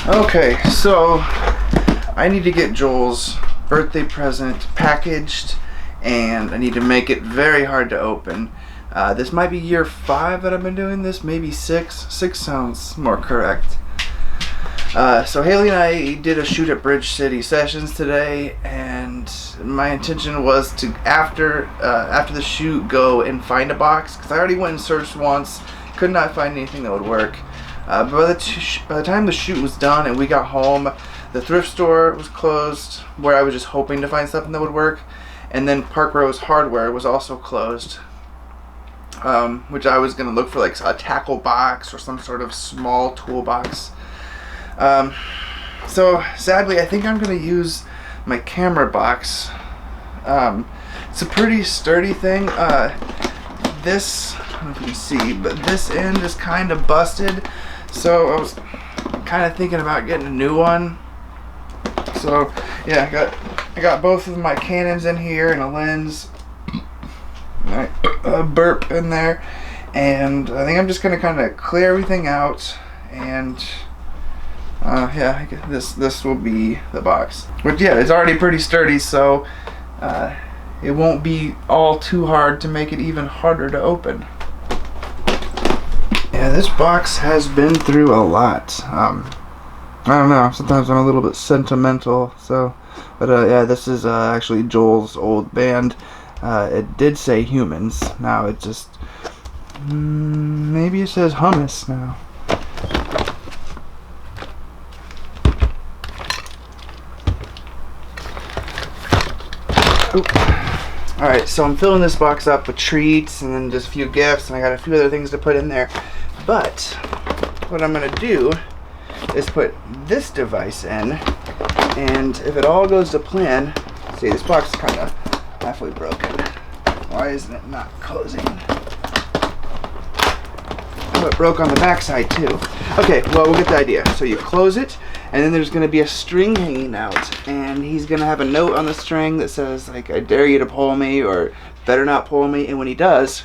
Okay, so I need to get Joel's birthday present packaged, and I need to make it very hard to open. This might be year 5 that I've been doing this, maybe 6. 6 sounds more correct. So Haley and I did a shoot at Bridge City Sessions today, and my intention was to, after the shoot, go and find a box, because I already went and searched once, could not find anything that would work. But by the time the shoot was done and we got home, the thrift store was closed, where I was just hoping to find something that would work, and then Park Rose Hardware was also closed, which I was going to look for like a tackle box or some sort of small toolbox. So sadly, I think I'm going to use my camera box. It's a pretty sturdy thing. This, I don't know if you can see, but this end is kind of busted. So I was kind of thinking about getting a new one. So yeah, I got both of my Canons in here and a lens, a burp in there, and I think I'm just gonna kind of clear everything out, and yeah, this will be the box. But yeah, it's already pretty sturdy, so it won't be all too hard to make it even harder to open. Yeah, this box has been through a lot. I don't know, sometimes I'm a little bit sentimental, so, but yeah, this is actually Joel's old band. It did say Humans, now it just, maybe it says Hummus now. Alright, so I'm filling this box up with treats and then just a few gifts, and I got a few other things to put in there. But what I'm going to do is put this device in, and if it all goes to plan, see, this box is kind of halfway broken. Why isn't it not closing? Oh, it broke on the back side too. Okay, well, we'll get the idea. So you close it, and then there's going to be a string hanging out, and he's going to have a note on the string that says, like, I dare you to pull me, or better not pull me, and when he does,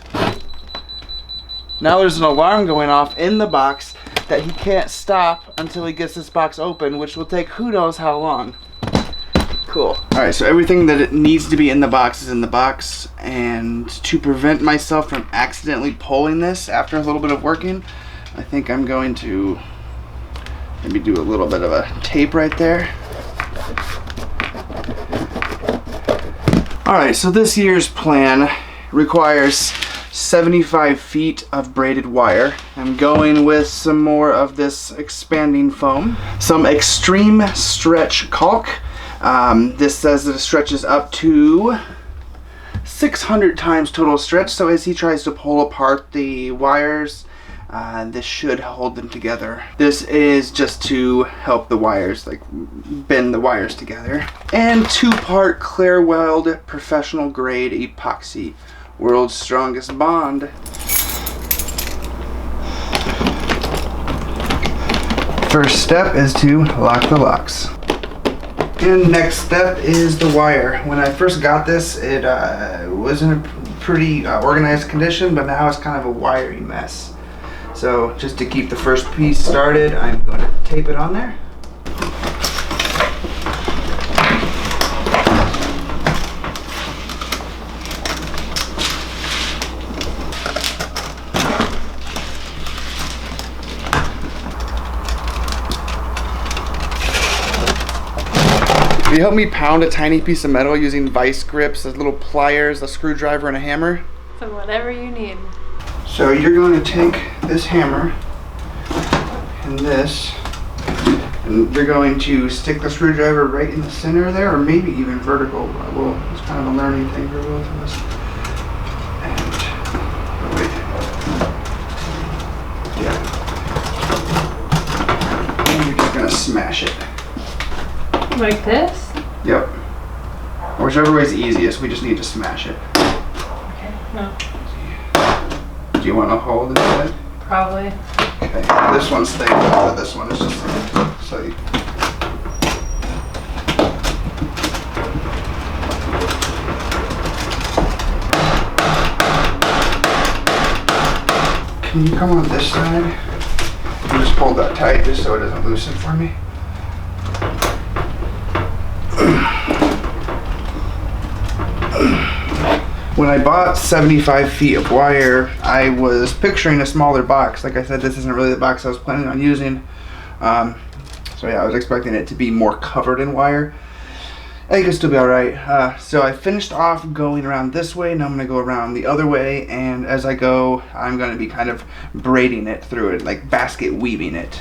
now there's an alarm going off in the box that he can't stop until he gets this box open, which will take who knows how long. Cool. Alright, so everything that it needs to be in the box is in the box, and to prevent myself from accidentally pulling this after a little bit of working, I think I'm going to maybe do a little bit of a tape right there. Alright, so this year's plan requires 75 feet of braided wire. I'm going with some more of this expanding foam, some extreme stretch caulk. This says that it stretches up to 600 times total stretch, so as he tries to pull apart the wires, this should hold them together. This is just to help the wires, like bend the wires together. And 2-part clear weld professional grade epoxy. World's strongest bond. First step is to lock the locks. And next step is the wire. When I first got this, it was in a pretty organized condition, but now it's kind of a wiry mess. So just to keep the first piece started, I'm going to tape it on there. Will you help me pound a tiny piece of metal using vice grips, little pliers, a screwdriver, and a hammer? So whatever you need. So you're going to take this hammer and this, and you're going to stick the screwdriver right in the center there, or maybe even vertical. Well, it's kind of a learning thing for both of us. And, oh wait. Yeah. And you're just going to smash it. Like this? Yep. Or whichever way is easiest, we just need to smash it. Okay, no. Do you want to hold instead? Probably. Okay, this one's staying but this one is just so you... Can you come on this side? You just hold that tight just so it doesn't loosen for me. When I bought 75 feet of wire, I was picturing a smaller box. Like I said, this isn't really the box I was planning on using. So yeah, I was expecting it to be more covered in wire. I think it'll still be alright. So I finished off going around this way. Now I'm going to go around the other way. And as I go, I'm going to be kind of braiding it through it, like basket weaving it.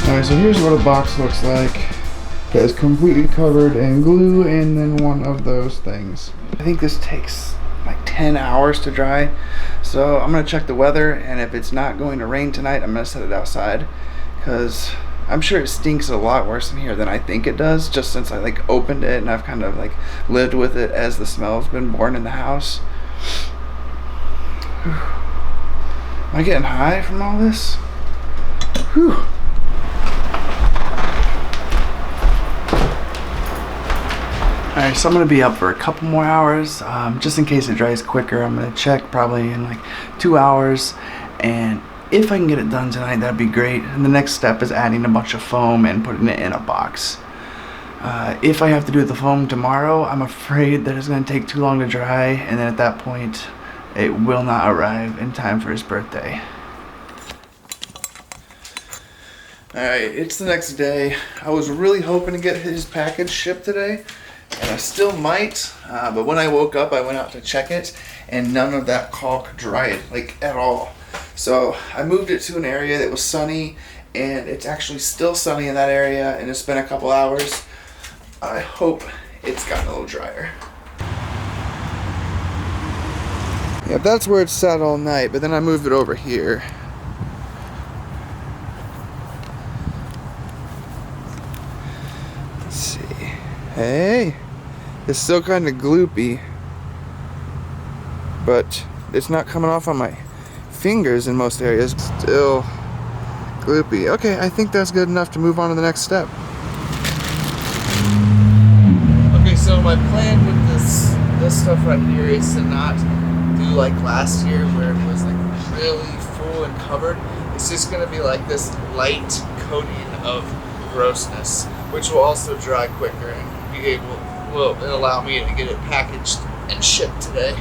Alright, so here's what a box looks like. It's completely covered in glue and then one of those things. I think this takes like 10 hours to dry. So I'm gonna check the weather, and if it's not going to rain tonight, I'm gonna set it outside, because I'm sure it stinks a lot worse in here than I think it does, just since I like opened it and I've kind of like lived with it as the smell's been born in the house. Whew. Am I getting high from all this? Whew. Alright, so I'm going to be up for a couple more hours, just in case it dries quicker. I'm going to check probably in like 2 hours, and if I can get it done tonight, that'd be great. And the next step is adding a bunch of foam and putting it in a box. If I have to do the foam tomorrow, I'm afraid that it's going to take too long to dry, and then at that point, it will not arrive in time for his birthday. Alright, it's the next day. I was really hoping to get his package shipped today, and I still might, but when I woke up, I went out to check it, and none of that caulk dried, like, at all. So I moved it to an area that was sunny, and it's actually still sunny in that area, and it's been a couple hours. I hope it's gotten a little drier. Yeah, that's where it sat all night, but then I moved it over here. Let's see. Hey, it's still kind of gloopy, but it's not coming off on my fingers in most areas. Still gloopy. Okay, I think that's good enough to move on to the next step. Okay, so my plan with this stuff right here is to not do like last year where it was like really full and covered. It's just gonna be like this light coating of grossness, which will also dry quicker and will allow me to get it packaged and shipped today.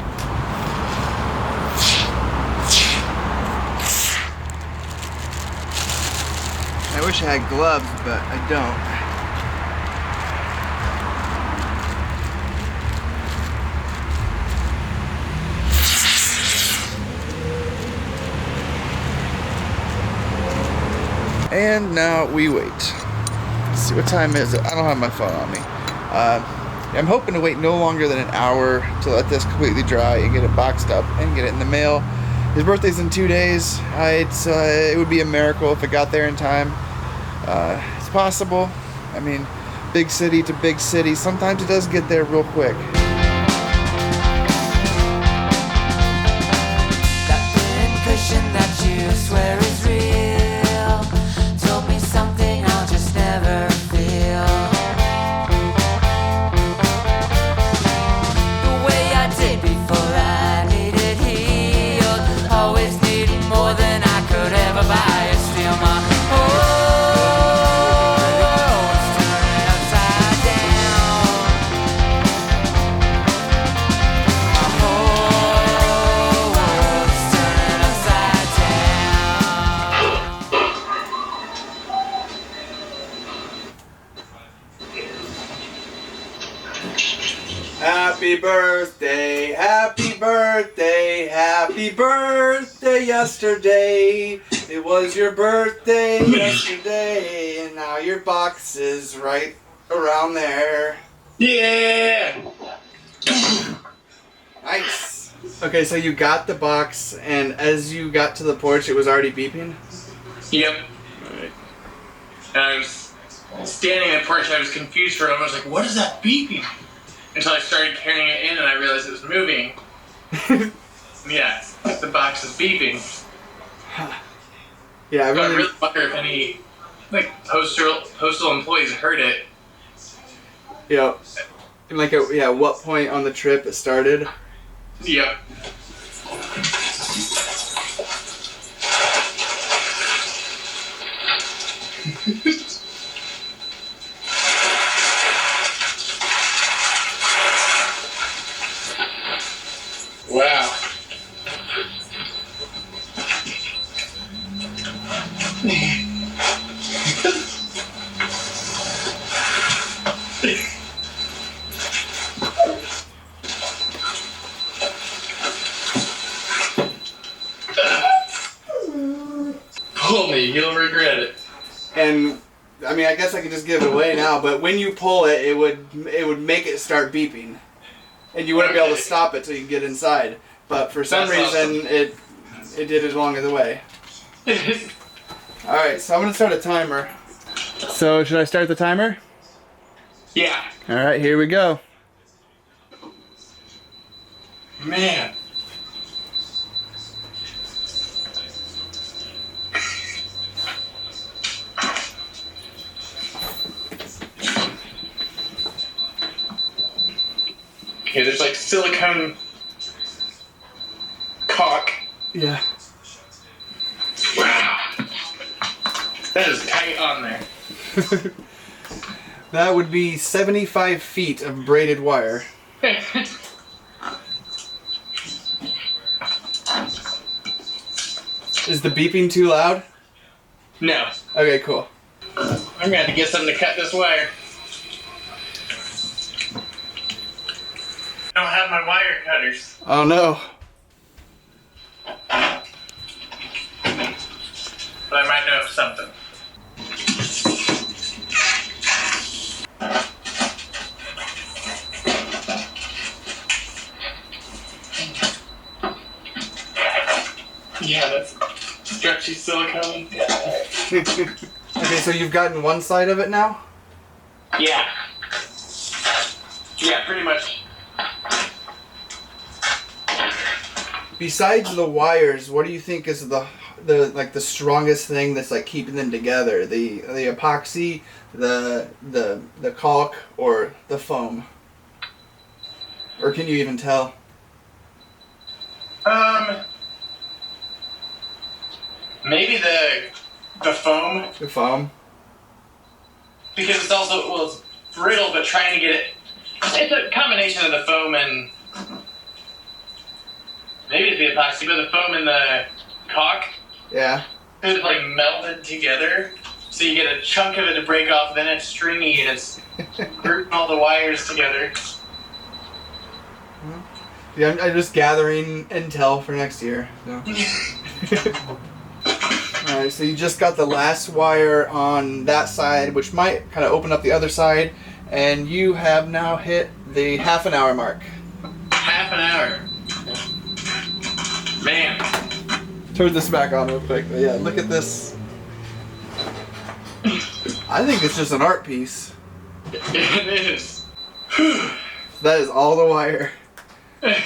I wish I had gloves, but I don't. And now we wait. Let's see, what time is it? I don't have my phone on me. I'm hoping to wait no longer than an hour to let this completely dry and get it boxed up and get it in the mail. His birthday's in 2 days. It would be a miracle if it got there in time. It's possible. I mean, big city to big city. Sometimes it does get there real quick. That pincushion that you swear is real told me something I'll just never feel. The way I did before I needed healed. Always needed more than I could ever buy. It's still my world's turning upside down. Happy birthday, happy birthday, happy birthday yesterday. It was your birthday yesterday, and now your box is right around there. Yeah! Nice. Okay, so you got the box, and as you got to the porch, it was already beeping? Yep. Alright. And I was standing in the porch, I was confused for a moment. I was like, what is that beeping? Until I started carrying it in and I realized it was moving. Yeah, the box is beeping. Yeah, I So I really... really wonder if any postal employees heard it. Yeah. And like, at what point on the trip it started? Yep. Wow. Pull me, you'll regret it. And I mean, I guess I could just give it away now, but when you pull it, it would make it start beeping, and you wouldn't be able to stop it till you get inside. But for some That's reason, it did it along the way. All right, so I'm gonna start a timer. So should I start the timer? Yeah. All right, here we go. Man. Okay, there's like silicone caulk. Yeah. Wow. That is tight on there. That would be 75 feet of braided wire. Is the beeping too loud? No. Okay, cool. I'm gonna have to get something to cut this wire. I don't have my wire cutters. Oh no. But I might know of something. Yeah, that's stretchy silicone. Okay, so you've gotten one side of it now? Yeah. Yeah, pretty much. Besides the wires, what do you think is the strongest thing that's like keeping them together? The epoxy, the caulk, or the foam? Or can you even tell? Maybe the foam, The foam? because it's also, well, it's brittle, but trying to get it, it's a combination of the foam and maybe it's the epoxy, but the foam and the caulk, Yeah. it's like melded together, so you get a chunk of it to break off, then it's stringy and it's grouping all the wires together. Yeah, I'm just gathering intel for next year. So. Alright, so you just got the last wire on that side, which might kind of open up the other side, and you have now hit the half an hour mark. Half an hour. Man. Turn this back on real quick. Yeah, look at this. I think it's just an art piece. It is. That is all the wire. I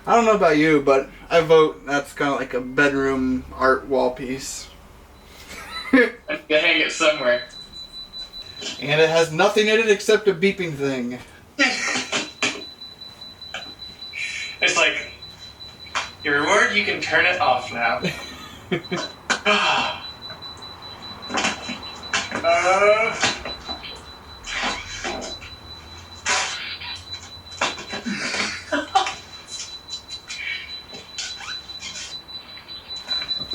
don't know about you, but I vote that's kind of like a bedroom art wall piece. I need to hang it somewhere. And it has nothing in it except a beeping thing. It's like, your reward, you can turn it off now.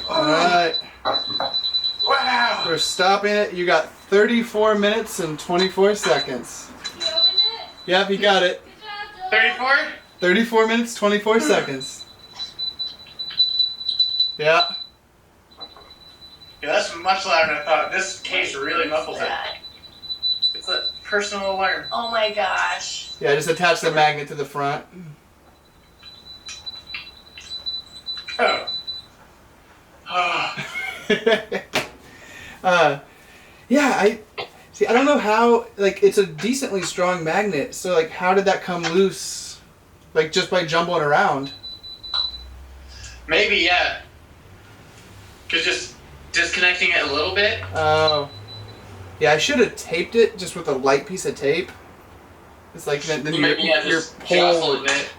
Alright, Wow! we're stopping it. You got 34 minutes and 24 seconds. Yep, you got it. 34? 34 minutes, 24 seconds. Yeah. Yeah, that's much louder than I thought. This case really muffles it. It's a personal alarm. Oh my gosh. Yeah, just attach the magnet to the front. Oh. Oh. Yeah, I don't know how, like, it's a decently strong magnet, so, like, how did that come loose? Like, just by jumbling around? Maybe, yeah. Because just disconnecting it a little bit. Oh. Yeah, I should have taped it just with a light piece of tape. It's like, then Maybe, your just jostle pole a bit.